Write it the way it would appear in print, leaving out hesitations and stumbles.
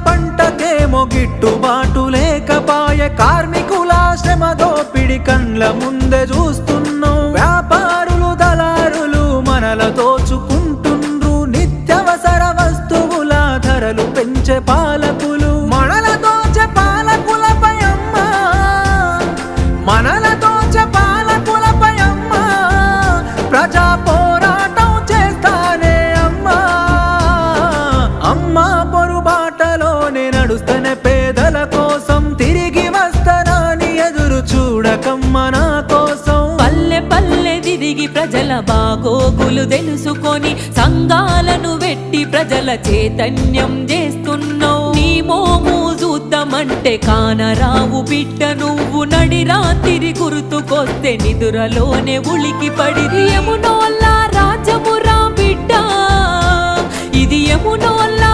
పంటకేమో గిట్టుబాటు లేకపాయే కార్మికుల శ్రమ దోపిడి కండ్ల ముందే చూస్తున్నాం వ్యాపారులు దళారులు మనల దోచుకుంటుండ్రు నిత్యవసర వస్తువుల ధరలు పెంచే పాలకులు మనల దోచే పాలకులపై అమ్మా మనల దోచే పాలకులపై అమ్మా ప్రజా పోరాటం చేస్తానే అమ్మా అమ్మా పొరుబాటలోనే నడుస్తనే పేదల కోసం తిరిగి వస్తానని ఎదురు చూడకమ్మ నా కోసం పల్లె పల్లె తిరిగి ప్రజల బాగోగులు తెలుసుకొని సంఘాలను వెట్టి ప్రజల చైతన్యం చేస్తున్నావు నీ మోము చూద్దామంటే కానరావు బిడ్డ నువ్వు నడి రాత్రి గుర్తుకొస్తే నిదురలోనే ఉలికి పడి యమునోల్లా రాజమురా బిడ్డ ఇది యమునోల్లా